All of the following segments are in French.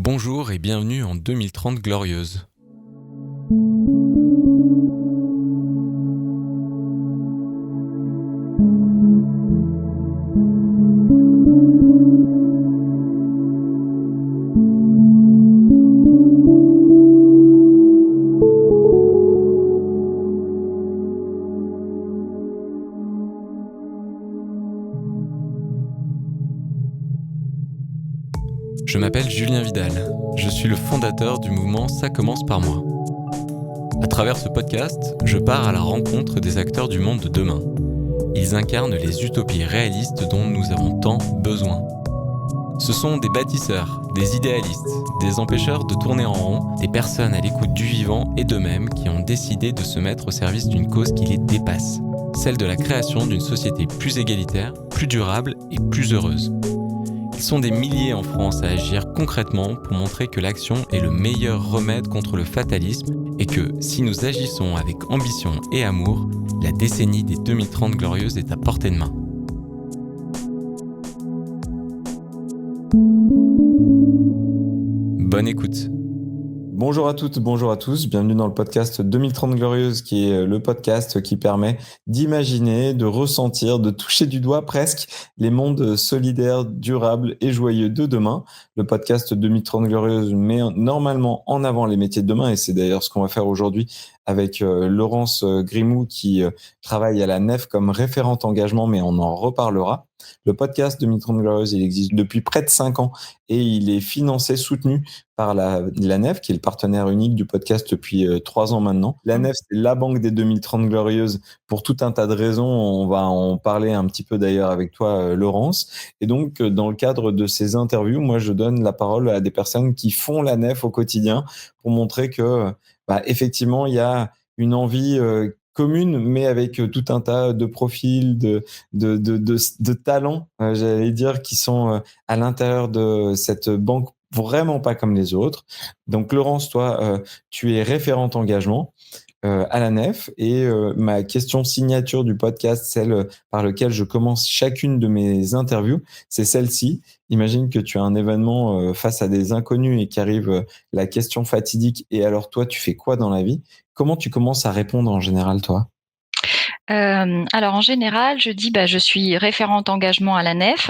Bonjour et bienvenue en 2030 glorieuse. Je m'appelle Julien Vidal, je suis le fondateur du mouvement Ça commence par moi. À travers ce podcast, je pars à la rencontre des acteurs du monde de demain. Ils incarnent les utopies réalistes dont nous avons tant besoin. Ce sont des bâtisseurs, des idéalistes, des empêcheurs de tourner en rond, des personnes à l'écoute du vivant et d'eux-mêmes qui ont décidé de se mettre au service d'une cause qui les dépasse, celle de la création d'une société plus égalitaire, plus durable et plus heureuse. Ils sont des milliers en France à agir concrètement pour montrer que l'action est le meilleur remède contre le fatalisme et que, si nous agissons avec ambition et amour, la décennie des 2030 glorieuses est à portée de main. Bonne écoute. Bonjour à toutes, bonjour à tous, bienvenue dans le podcast 2030 Glorieuse qui est le podcast qui permet d'imaginer, de ressentir, de toucher du doigt presque les mondes solidaires, durables et joyeux de demain. Le podcast 2030 Glorieuse met normalement en avant les métiers de demain et c'est d'ailleurs ce qu'on va faire aujourd'hui avec Laurence Grimou qui travaille à la Nef comme référente engagement, mais on en reparlera. Le podcast 2030 Glorieuse, il existe depuis près de 5 ans et il est financé, soutenu par la Nef, qui est le partenaire unique du podcast depuis 3 ans maintenant. La Nef, c'est la banque des 2030 glorieuses pour tout un tas de raisons. On va en parler un petit peu d'ailleurs avec toi, Laurence. Et donc, dans le cadre de ces interviews, moi, je donne la parole à des personnes qui font la Nef au quotidien pour montrer que, effectivement, il y a une envie commune, mais avec tout un tas de profils, de talents, j'allais dire, qui sont à l'intérieur de cette banque vraiment pas comme les autres. Donc Laurence, toi, tu es référente engagement à la Nef et ma question signature du podcast, celle par laquelle je commence chacune de mes interviews, c'est celle-ci. Imagine que tu as un événement face à des inconnus et qu'arrive la question fatidique et alors toi, tu fais quoi dans la vie? Comment tu commences à répondre en général, toi? Alors en général, je dis, je suis référente engagement à la Nef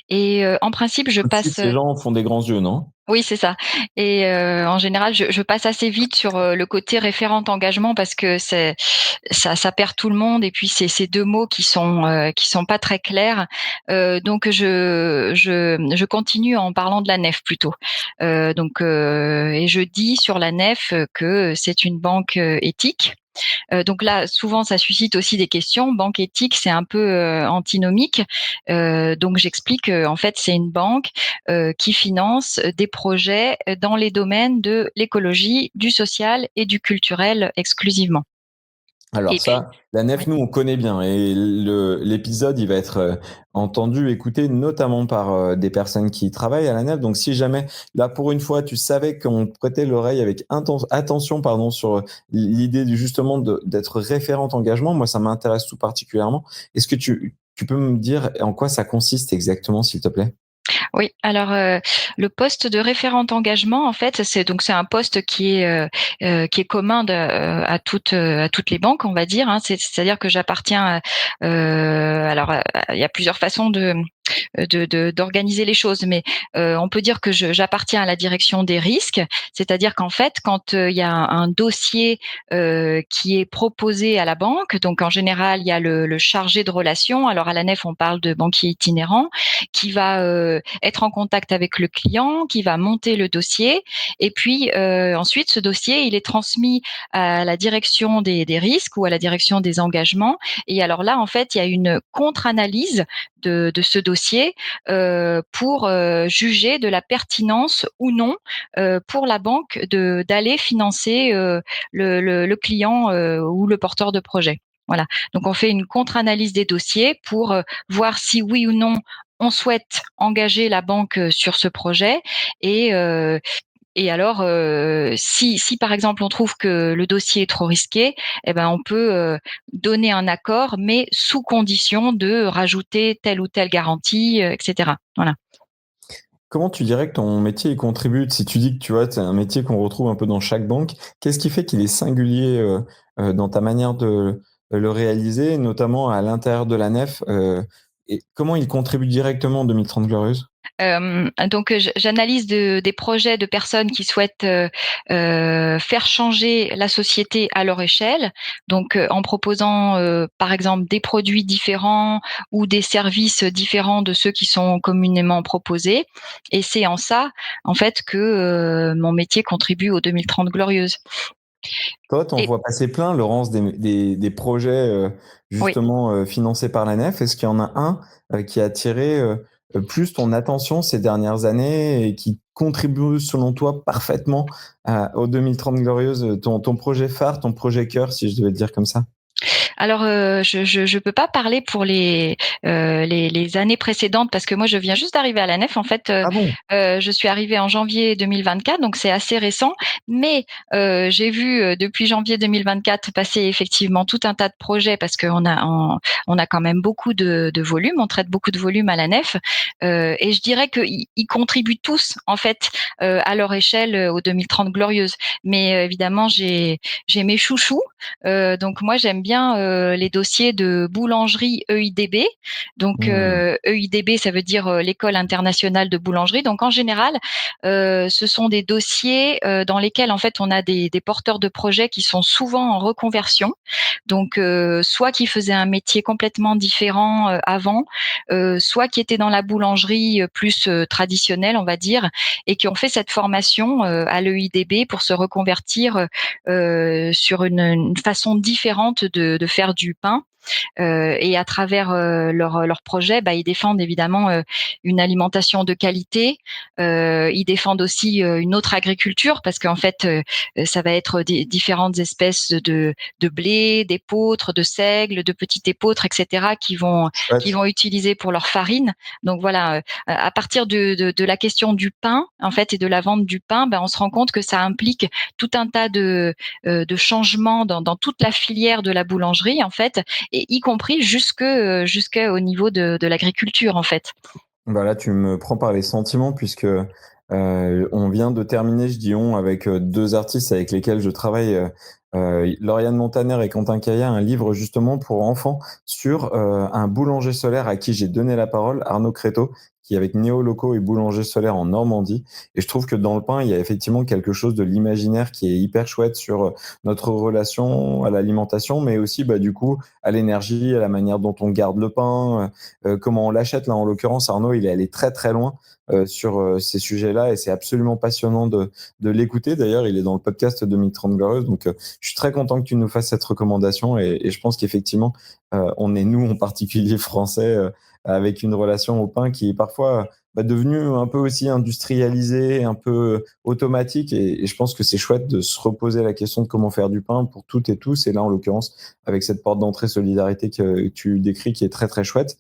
et en principe, je Tout de suite, passe, les gens font des grands yeux, non? oui, c'est ça et en général, je passe assez vite sur, le côté référente engagement parce que ça perd tout le monde et puis c'est 2 mots qui sont pas très clairs, donc je continue en parlant de la Nef plutôt, et je dis sur la Nef, que c'est une banque, éthique. Donc là, souvent, ça suscite aussi des questions. Banque éthique, c'est un peu antinomique. Donc j'explique qu'en fait, c'est une banque qui finance des projets dans les domaines de l'écologie, du social et du culturel exclusivement. Alors Et puis, ça, la Nef, oui. nous, on connaît bien et l'épisode, il va être entendu, écouté notamment par des personnes qui travaillent à la Nef. Donc si jamais, là, pour une fois, tu savais qu'on prêtait l'oreille avec attention pardon, sur l'idée justement d'être référente engagement, moi, ça m'intéresse tout particulièrement. Est-ce que tu peux me dire en quoi ça consiste exactement, s'il te plaît? Oui, alors, le poste de référente engagement, en fait, c'est un poste qui est commun à toutes les banques, on va dire, hein. C'est-à-dire que j'appartiens à, il y a plusieurs façons d'organiser les choses, mais on peut dire que j'appartiens à la direction des risques, c'est-à-dire qu'en fait, quand il y a un dossier qui est proposé à la banque, donc en général, il y a le chargé de relations. Alors à la Nef, on parle de banquier itinérant qui va être en contact avec le client, qui va monter le dossier, et puis ensuite, ce dossier, il est transmis à la direction des risques ou à la direction des engagements. Et alors là, en fait, il y a une contre-analyse de ce dossier pour juger de la pertinence ou non pour la banque d'aller financer le client ou le porteur de projet. Voilà. Donc on fait une contre-analyse des dossiers pour voir si oui ou non on souhaite engager la banque sur ce projet et heu et alors, si par exemple on trouve que le dossier est trop risqué, eh ben on peut, donner un accord, mais sous condition de rajouter telle ou telle garantie, et cetera. Voilà. Comment tu dirais que ton métier y contribue? Si tu dis que tu vois, c'est un métier qu'on retrouve un peu dans chaque banque, qu'est-ce qui fait qu'il est singulier, dans ta manière de le réaliser, notamment à l'intérieur de la nef, et comment il contribue directement en 2030 Glorieuses? Donc j'analyse des projets de personnes qui souhaitent, faire changer la société à leur échelle. Donc, en proposant, par exemple, des produits différents ou des services différents de ceux qui sont communément proposés, et c'est en ça, en fait, que, mon métier contribue aux 2030 glorieuses. Toi, tu en Et vois passer plein, Laurence, des projets, oui. justement, financés par la nef. Est-ce qu'il y en a un, qui a attiré, plus ton attention ces dernières années et qui contribue, selon toi, parfaitement aux 2030 Glorieuses, ton projet phare, ton projet cœur, si je devais le dire comme ça? Alors, je peux pas parler pour les années précédentes parce que moi je viens juste d'arriver à la nef en fait, Ah bon? je suis arrivée en janvier 2024 donc c'est assez récent. Mais, j'ai vu, depuis janvier 2024 passer effectivement tout un tas de projets parce on a quand même beaucoup de volume, on traite beaucoup de volume à la nef, et je dirais qu'ils contribuent tous en fait, à leur échelle, aux 2030 glorieuses. Mais, évidemment j'ai mes chouchous. Donc moi j'aime bien les dossiers de boulangerie EIDB. Donc Mmh. EIDB ça veut dire l'école internationale de boulangerie. Donc en général, ce sont des dossiers dans lesquels en fait on a des porteurs de projets qui sont souvent en reconversion. Donc soit qui faisaient un métier complètement différent avant, soit qui étaient dans la boulangerie plus traditionnelle on va dire, et qui ont fait cette formation à l'EIDB pour se reconvertir sur une façon différente de faire du pain. Et à travers leur projet, ils défendent évidemment une alimentation de qualité. Ils défendent aussi une autre agriculture parce qu'en fait, ça va être des différentes espèces de blé, d'épeautres, de seigle, de petits épeautres, etc., qui Chouette. vont utiliser pour leur farine. Donc voilà, à partir de la question du pain, en fait, et de la vente du pain, on se rend compte que ça implique tout un tas de changements dans toute la filière de la boulangerie, en fait, et y compris jusqu'au niveau de l'agriculture en fait. Bah là, tu me prends par les sentiments puisque on vient de terminer, je dis on, avec deux artistes avec lesquels je travaille, Lauriane Montaner et Quentin Caillat, un livre justement pour enfants sur un boulanger solaire à qui j'ai donné la parole, Arnaud Créteau, qui est avec Néo Loco et Boulanger solaire en Normandie. Et je trouve que dans le pain, il y a effectivement quelque chose de l'imaginaire qui est hyper chouette sur notre relation à l'alimentation, mais aussi bah, du coup à l'énergie, à la manière dont on garde le pain, comment on l'achète. Là, en l'occurrence, Arnaud, il est allé très très loin sur ces sujets-là et c'est absolument passionnant de l'écouter. D'ailleurs, il est dans le podcast 2030 Glorieuses. Donc, je suis très content que tu nous fasses cette recommandation et je pense qu'effectivement, on est, nous, en particulier français, avec une relation au pain qui est parfois devenue un peu aussi industrialisée, un peu automatique. Et je pense que c'est chouette de se reposer la question de comment faire du pain pour toutes et tous. Et là, en l'occurrence, avec cette porte d'entrée solidarité que tu décris qui est très, très chouette.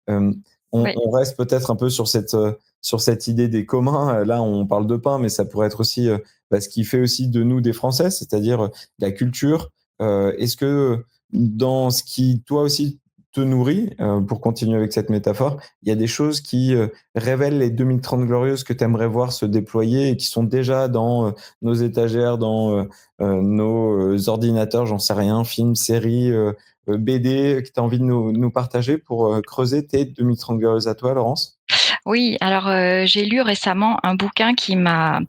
Euh, Oui. on reste peut-être un peu sur cette idée des communs. Là, on parle de pain, mais ça pourrait être aussi ce qui fait aussi de nous des Français, c'est-à-dire la culture. Est-ce que dans ce qui, toi aussi, te nourrit, pour continuer avec cette métaphore, il y a des choses qui révèlent les 2030 glorieuses que tu aimerais voir se déployer et qui sont déjà dans nos étagères, dans nos ordinateurs, j'en sais rien, films, séries, BD, que tu as envie de nous partager pour creuser tes 2030 glorieuses à toi, Laurence? Oui, alors, j'ai lu récemment un bouquin qui m'a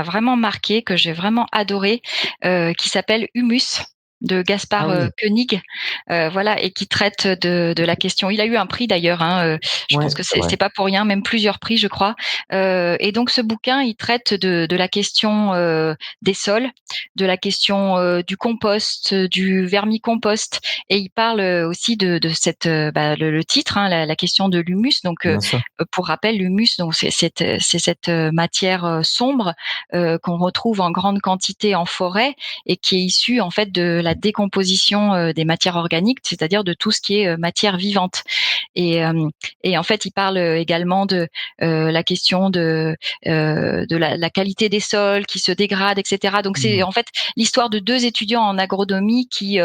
vraiment marqué, que j'ai vraiment adoré, qui s'appelle Humus de Ah Gaspard, oui, Koenig, voilà, et qui traite de la question. Il a eu un prix d'ailleurs, hein, je ouais, pense que c'est vrai. c'est pas pour rien, même plusieurs prix je crois. Et donc ce bouquin, il traite de la question, des sols, de la question, du compost, du vermicompost, et il parle, aussi de cette, le titre, hein, la question de l'humus. Donc, Bien sûr. pour rappel, l'humus, donc c'est cette matière sombre qu'on retrouve en grande quantité en forêt et qui est issue en fait de la décomposition des matières organiques, c'est-à-dire de tout ce qui est matière vivante. Et en fait, il parle également de la question de la qualité des sols qui se dégradent, etc. Donc c'est en fait l'histoire de deux étudiants en agronomie qui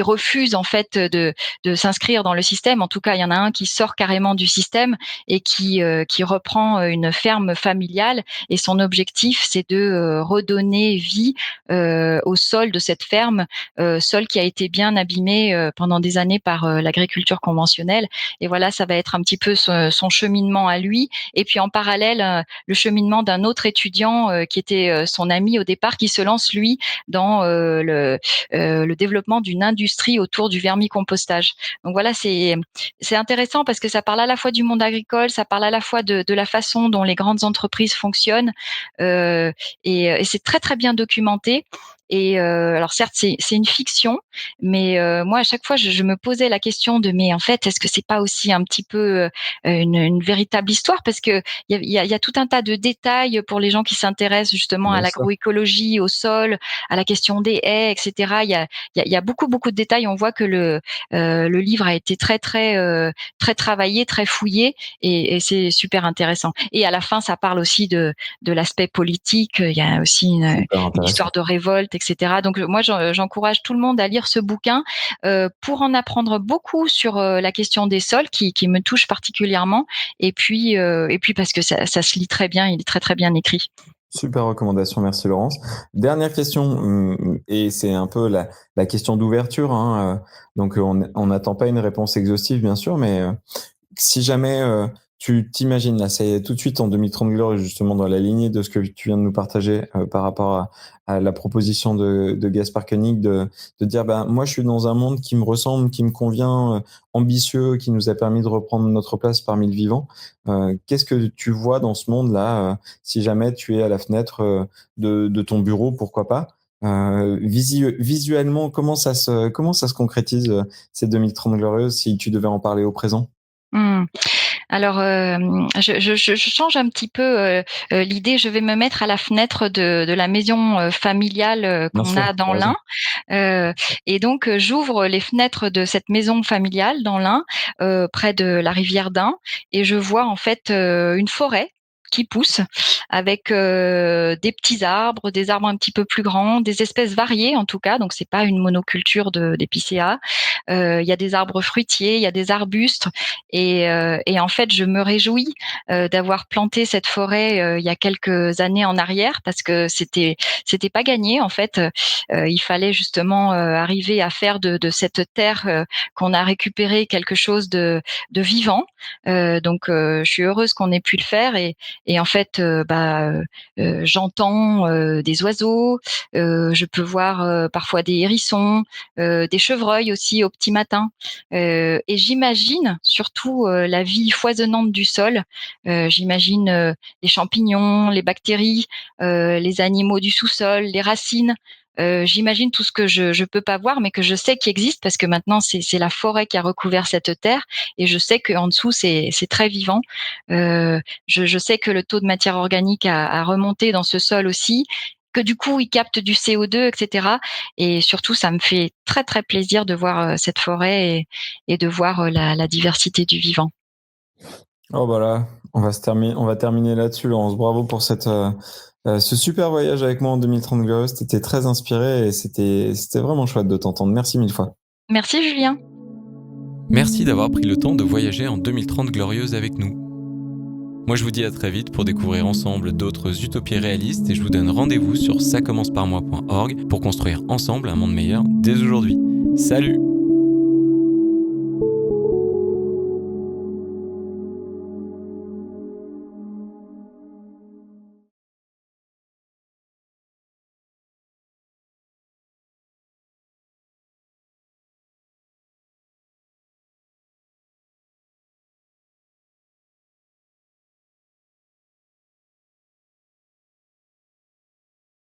refusent en fait de s'inscrire dans le système. En tout cas, il y en a un qui sort carrément du système et qui reprend une ferme familiale. Et son objectif, c'est de redonner vie au sol de cette ferme, sol qui a été bien abîmé pendant des années par l'agriculture conventionnelle. Et voilà, ça va être un petit peu son cheminement à lui. Et puis en parallèle, le cheminement d'un autre étudiant qui était son ami au départ, qui se lance lui dans le développement d'une industrie autour du vermicompostage. Donc voilà, c'est intéressant parce que ça parle à la fois du monde agricole, ça parle à la fois de la façon dont les grandes entreprises fonctionnent, et c'est très très bien documenté. Et alors certes, c'est une fiction, mais moi à chaque fois je me posais la question de mais en fait est-ce que c'est pas aussi un petit peu une véritable histoire, parce que il y a tout un tas de détails pour les gens qui s'intéressent justement à l'agroécologie, au sol, à la question des haies, etc. Il y a beaucoup de détails. On voit que le livre a été très travaillé, très fouillé, et c'est super intéressant. Et à la fin, ça parle aussi de l'aspect politique. Il y a aussi une histoire de révolte, etc. Donc moi, j'encourage tout le monde à lire ce bouquin pour en apprendre beaucoup sur la question des sols qui me touche particulièrement. Et puis parce que ça se lit très bien, il est très très bien écrit. Super recommandation, merci Laurence. Dernière question, et c'est un peu la question d'ouverture, hein, donc on n'attend pas une réponse exhaustive bien sûr, mais si jamais tu t'imagines, là, c'est tout de suite en 2030 Glorieux, justement dans la lignée de ce que tu viens de nous partager par rapport à la proposition de Gaspard Koenig, de dire, moi je suis dans un monde qui me ressemble, qui me convient, ambitieux, qui nous a permis de reprendre notre place parmi le vivant. Qu'est-ce que tu vois dans ce monde-là, si jamais tu es à la fenêtre de ton bureau, pourquoi pas? Visuellement, comment ça se concrétise ces 2030 Glorieuses, si tu devais en parler au présent? Alors, je change un petit peu l'idée. Je vais me mettre à la fenêtre de la maison familiale qu'on a dans l'Ain. Et donc, j'ouvre les fenêtres de cette maison familiale dans l'Ain, près de la rivière d'Ain, et je vois en fait une forêt qui pousse avec des petits arbres, des arbres un petit peu plus grands, des espèces variées en tout cas. Donc c'est pas une monoculture d'épicéas. Il y a des arbres fruitiers, il y a des arbustes, et en fait je me réjouis d'avoir planté cette forêt il y a quelques années en arrière, parce que c'était pas gagné en fait. Il fallait justement arriver à faire de cette terre qu'on a récupérée quelque chose de vivant. Donc je suis heureuse qu'on ait pu le faire, et en fait, j'entends des oiseaux, je peux voir parfois des hérissons, des chevreuils aussi au petit matin. Et j'imagine surtout la vie foisonnante du sol. J'imagine les champignons, les bactéries, les animaux du sous-sol, les racines. J'imagine tout ce que je peux pas voir, mais que je sais qui existe, parce que maintenant c'est la forêt qui a recouvert cette terre, et je sais qu'en dessous c'est très vivant. Je sais que le taux de matière organique a remonté dans ce sol aussi, que du coup il capte du CO2, etc. Et surtout ça me fait très très plaisir de voir cette forêt et de voir la diversité du vivant. Oh voilà, on va terminer là-dessus, Laurence. Bravo pour ce super voyage avec moi en 2030 Glorieuses. T'étais très inspiré et c'était vraiment chouette de t'entendre. Merci mille fois. Merci Julien. Merci d'avoir pris le temps de voyager en 2030 Glorieuses avec nous. Moi je vous dis à très vite pour découvrir ensemble d'autres utopies réalistes, et je vous donne rendez-vous sur ça commence par moi.org pour construire ensemble un monde meilleur dès aujourd'hui. Salut!